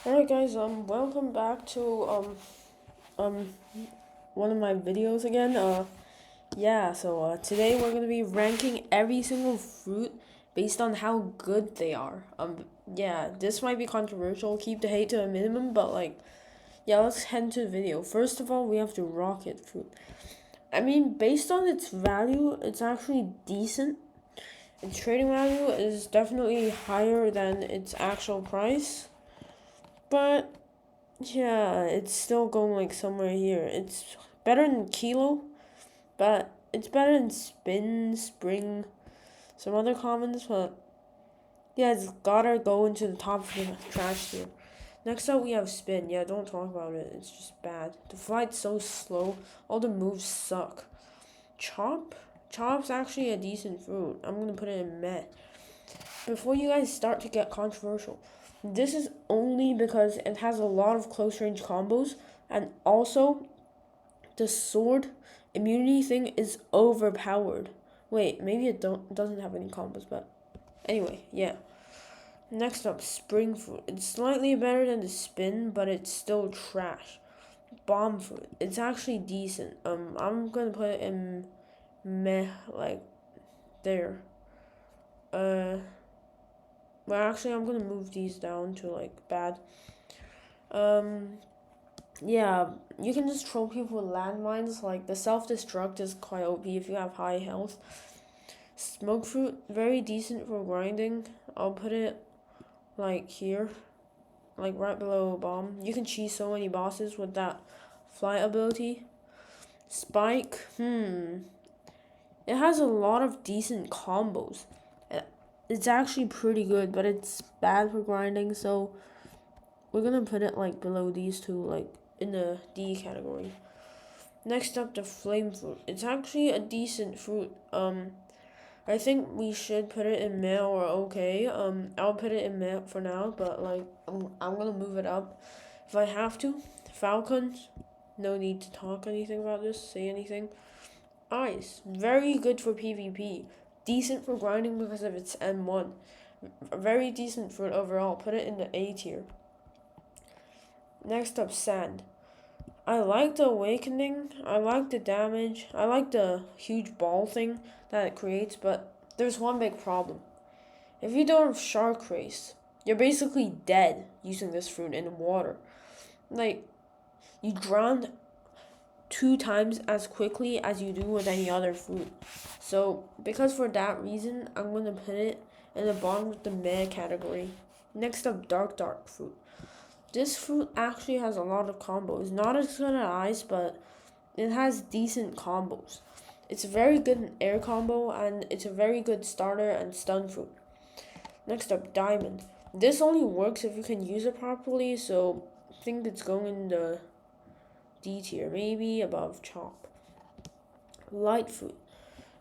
Alright guys, welcome back to um one of my videos again. Today we're gonna be ranking every single fruit based on how good they are. This might be controversial, keep the hate to a minimum, but let's head into the video. First of all, we have the rocket fruit. I mean, based on its value, it's actually decent. Its trading value is definitely higher than its actual price. But yeah, it's still going somewhere here. It's better than Kilo, but it's better than Spin, Spring, some other commons, but yeah, it's gotta go into the top of the trash here. Next up, we have Spin. Yeah, don't talk about it. It's just bad. The flight's so slow. All the moves suck. Chop? Chop's actually a decent fruit. I'm gonna put it in meh. Before you guys start to get controversial, this is only because it has a lot of close range combos, and also the sword immunity thing is overpowered. Wait, maybe it doesn't have any combos, but anyway, yeah. Next up, spring fruit. It's slightly better than the spin, but it's still trash. Bomb fruit. It's actually decent. I'm gonna put it in meh, there. Well, actually, I'm gonna move these down to bad. Um, yeah, you can just troll people with landmines. Like the self-destruct is quite OP if you have high health. Smoke fruit, very decent for grinding. I'll put it here, right below bomb. You can cheese so many bosses with that fly ability. Spike, it has a lot of decent combos. It's actually pretty good, but it's bad for grinding, so we're gonna put it below these two, in the D category. Next up, the flame fruit. It's actually a decent fruit. I think we should put it in meh or okay. I'll put it in meh for now, but I'm gonna move it up if I have to. Falcons, no need to talk anything about this, say anything. Ice, very good for PvP. Decent for grinding because of its M1. Very decent fruit overall. Put it in the A tier. Next up, sand. I like the awakening, I like the damage, I like the huge ball thing that it creates, but there's one big problem. If you don't have shark race, you're basically dead using this fruit in water. You drown 2 times as quickly as you do with any other fruit. So, because for that reason, I'm going to put it in the bottom of the meh category. Next up, dark fruit. This fruit actually has a lot of combos. Not as good as ice, but it has decent combos. It's very good in air combo, and it's a very good starter and stun fruit. Next up, diamond. This only works if you can use it properly, so I think it's going in the D tier, maybe above chop. Light fruit.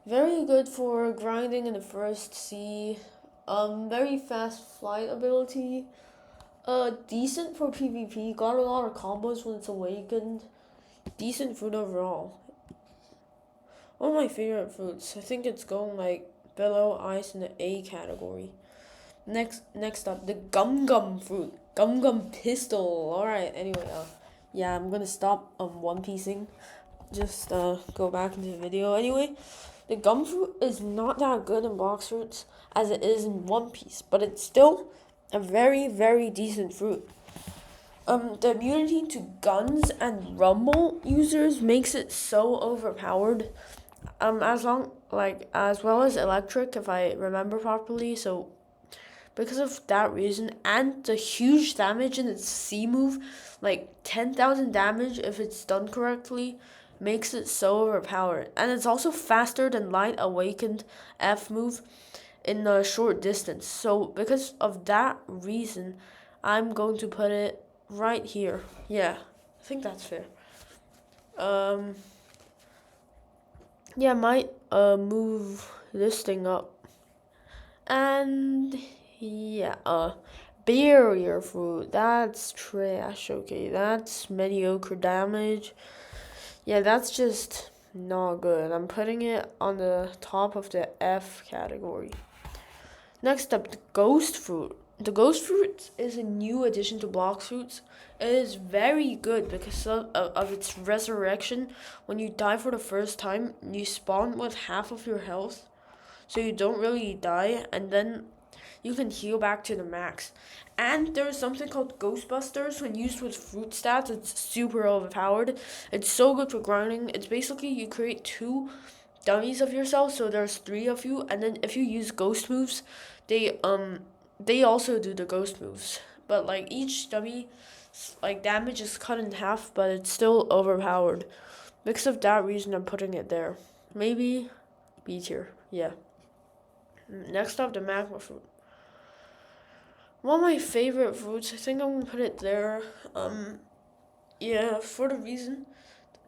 Very good for grinding in the first C. Very fast flight ability. Decent for PvP. Got a lot of combos when it's awakened. Decent fruit overall. One of my favorite fruits. I think it's going below ice in the A category. Next up, the gum fruit. Gum pistol. Alright, anyway, I'm gonna stop one piecing. Just go back into the video. Anyway, the gum fruit is not that good in Blox fruits as it is in One Piece, but it's still a very, very decent fruit. The immunity to guns and rumble users makes it so overpowered. As well as electric, if I remember properly. So, because of that reason, and the huge damage in its C move, 10,000 damage if it's done correctly, makes it so overpowered. And it's also faster than Light Awakened F move in a short distance. So because of that reason, I'm going to put it right here. Yeah, I think that's fair. Might move this thing up. And barrier fruit, that's trash. Okay, that's mediocre damage. Yeah, that's just not good. I'm putting it on the top of the F category. Next up, the ghost fruit. The ghost fruit is a new addition to Blox fruits. It is very good because of its resurrection. When you die for the first time, you spawn with half of your health, so you don't really die, and then you can heal back to the max. And there is something called Ghostbusters. When used with fruit stats, it's super overpowered. It's so good for grinding. It's basically you create two dummies of yourself, so there's three of you, and then if you use ghost moves, they they also do the ghost moves. But like each dummy like damage is cut in half, but it's still overpowered. Because of that reason I'm putting it there. Maybe B tier. Yeah. Next up, the magma fruit. One of my favorite fruits. I think I'm gonna put it there. Yeah, for the reason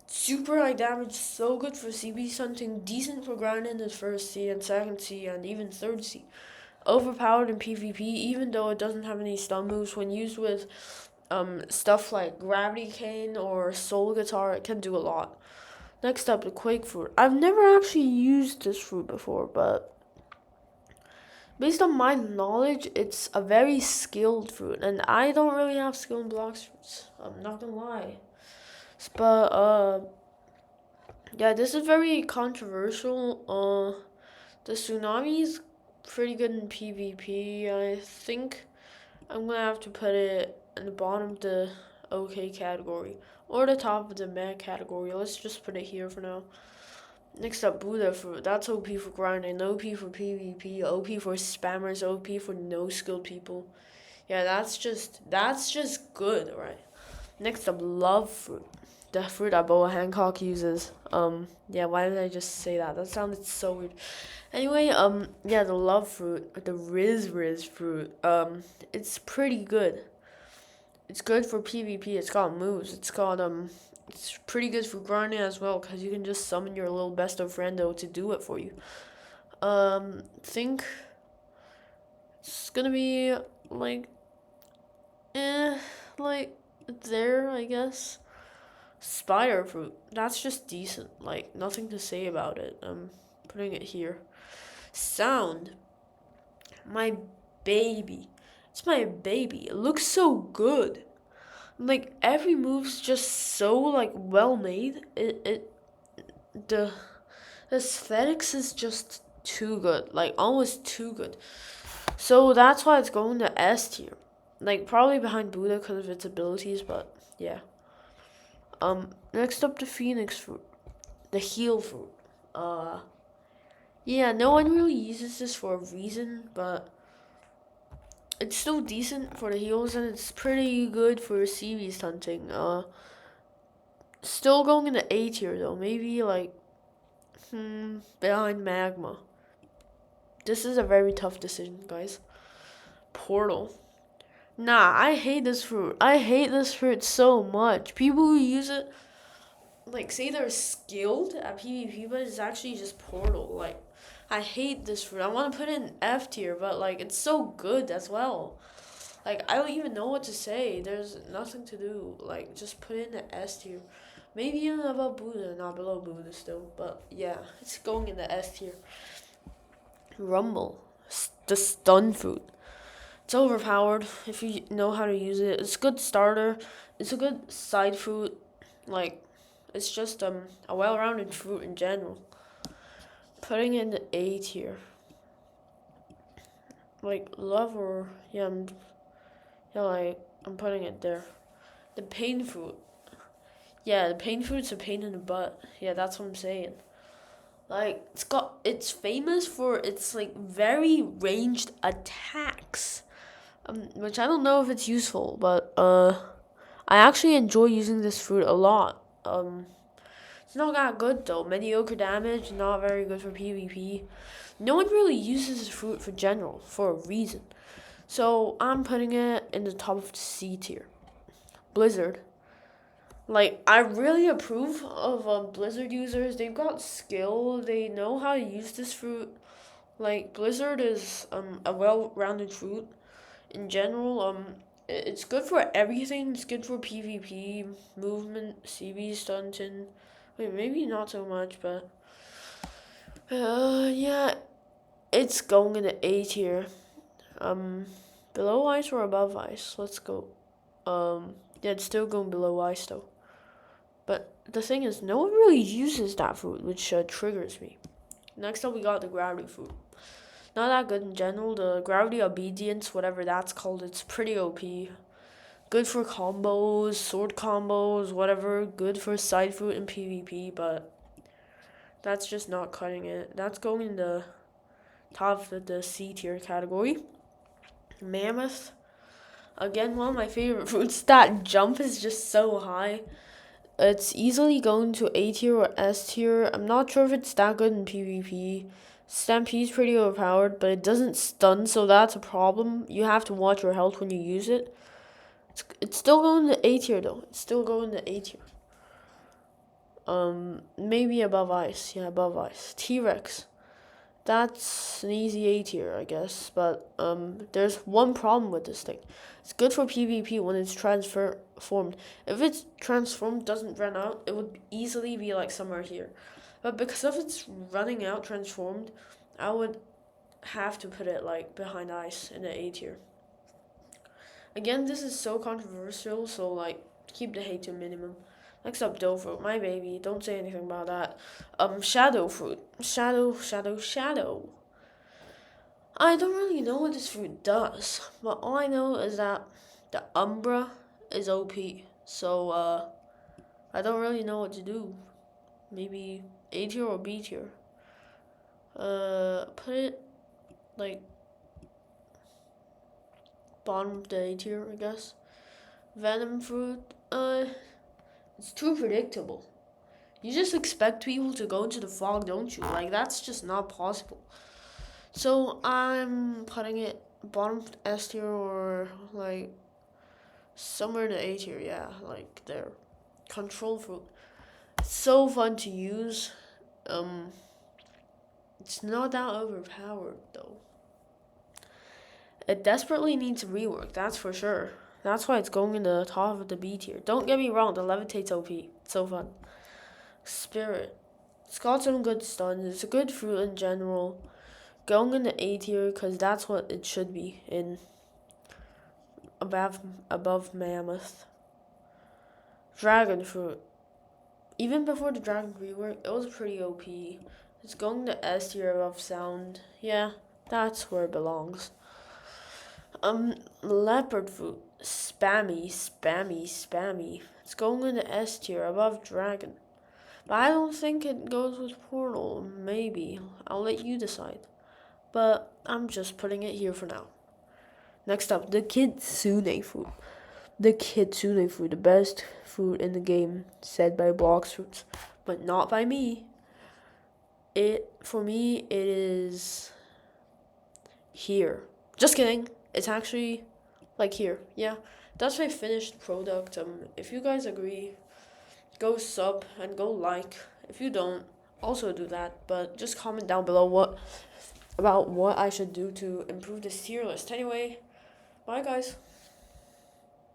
super high damage, so good for CB hunting, decent for grinding in first C and second C and even third C. Overpowered in PvP, even though it doesn't have any stun moves. When used with stuff like Gravity Cane or Soul Guitar, it can do a lot. Next up, the Quake fruit. I've never actually used this fruit before, but based on my knowledge, it's a very skilled fruit, and I don't really have skill in Blox fruits. I'm not gonna lie. But yeah, this is very controversial. The tsunami's pretty good in PvP. I think I'm gonna have to put it in the bottom of the OK category or the top of the meh category. Let's just put it here for now. Next up, Buddha fruit. That's OP for grinding, OP for PvP, OP for spammers, OP for no skilled people. Yeah, that's just good, right? Next up, love fruit. The fruit that Boa Hancock uses. Yeah, why did I just say that? That sounded so weird. Anyway, yeah, the love fruit, the Riz fruit, it's pretty good. It's good for PvP. It's got moves. It's pretty good for grinding as well because you can just summon your little best of friendo to do it for you. Think it's gonna be like, like there, I guess. Spider fruit. That's just decent. Like, nothing to say about it. I'm putting it here. Sound. My baby. It's my baby. It looks so good. Like, every move's just so, like, well made. The aesthetics is just too good. Like, almost too good. So that's why it's going to S tier. Like, probably behind Buddha because of its abilities, but yeah. Next up, the Phoenix fruit, the heal fruit. Yeah, no one really uses this for a reason, but it's still decent for the heals and it's pretty good for sea beast hunting. Still going in the A tier though, maybe like, behind magma. This is a very tough decision, guys. Portal. Nah, I hate this fruit. I hate this fruit so much. People who use it like say they're skilled at PvP, but it's actually just Portal. Like, I hate this fruit. I want to put it in F tier, but like it's so good as well. Like, I don't even know what to say. There's nothing to do. Like, just put it in the S tier. Maybe even above Buddha, not below Buddha still. But yeah, it's going in the S tier. Rumble, the stun fruit. It's overpowered if you know how to use it. It's a good starter. It's a good side fruit. Like, it's just a well-rounded fruit in general. Putting in the A tier. Like, love or yeah, I'm putting it there. The pain fruit. Yeah, the pain fruit's a pain in the butt. Yeah, that's what I'm saying. Like, it's famous for its like very ranged attacks. Which I don't know if it's useful, but I actually enjoy using this fruit a lot. It's not that good though. Mediocre damage, not very good for PvP. No one really uses this fruit for general, for a reason. So I'm putting it in the top of the C tier. Blizzard. Like, I really approve of Blizzard users. They've got skill. They know how to use this fruit. Like, Blizzard is a well-rounded fruit. In general, it's good for everything. It's good for PvP, movement, CB stunting. Wait, maybe not so much, but yeah, it's going in the A tier. Below ice or above ice? Let's go. Yeah, it's still going below ice though. But the thing is, no one really uses that fruit, which triggers me. Next up, we got the gravity fruit. Not that good in general. The gravity obedience, whatever that's called, it's pretty OP. Good for combos, sword combos, whatever. Good for side fruit in PvP, but that's just not cutting it. That's going in the top of the C tier category. Mammoth. Again, one of my favorite fruits. That jump is just so high. It's easily going to A tier or S tier. I'm not sure if it's that good in PvP. Stampede's pretty overpowered, but it doesn't stun, so that's a problem. You have to watch your health when you use it. It's still going to A tier though. It's still going to A tier. Maybe above ice. Yeah, above ice. T-Rex. That's an easy A tier, I guess. But there's one problem with this thing. It's good for PvP when it's transformed. If it's transformed doesn't run out, it would easily be like somewhere here. But because of it's running out transformed, I would have to put it like behind ice in the A tier. Again, this is so controversial, so like keep the hate to a minimum. Next up, dough fruit, my baby. Don't say anything about that. Shadow fruit. Shadow. I don't really know what this fruit does, but all I know is that the Umbra is OP. So, I don't really know what to do. Maybe A tier or B tier. Put it, like, bottom of the A tier, I guess. Venom fruit, it's too predictable. You just expect people to go into the fog, don't you? Like, that's just not possible. So, I'm putting it bottom S tier or, like, somewhere in the A tier, yeah, like, there. Control fruit. It's so fun to use. It's not that overpowered, though. It desperately needs rework, that's for sure. That's why it's going in the top of the B tier. Don't get me wrong, the levitate's OP. It's so fun. Spirit. It's got some good stuns. It's a good fruit in general. Going in the A tier because that's what it should be in above Mammoth. Dragon fruit. Even before the dragon rework, it was pretty OP. It's going to S tier above sound. Yeah, that's where it belongs. Leopard fruit. Spammy. It's going in the S tier above dragon. But I don't think it goes with portal. Maybe. I'll let you decide. But I'm just putting it here for now. Next up, the Kitsune fruit. The Kitsune fruit, the best fruit in the game, said by Blox Fruits, but not by me. For me, it is here. Just kidding. It's actually like here. Yeah, that's my finished product. If you guys agree, go sub and go like. If you don't, also do that. But just comment down below what I should do to improve this tier list. Anyway, bye guys.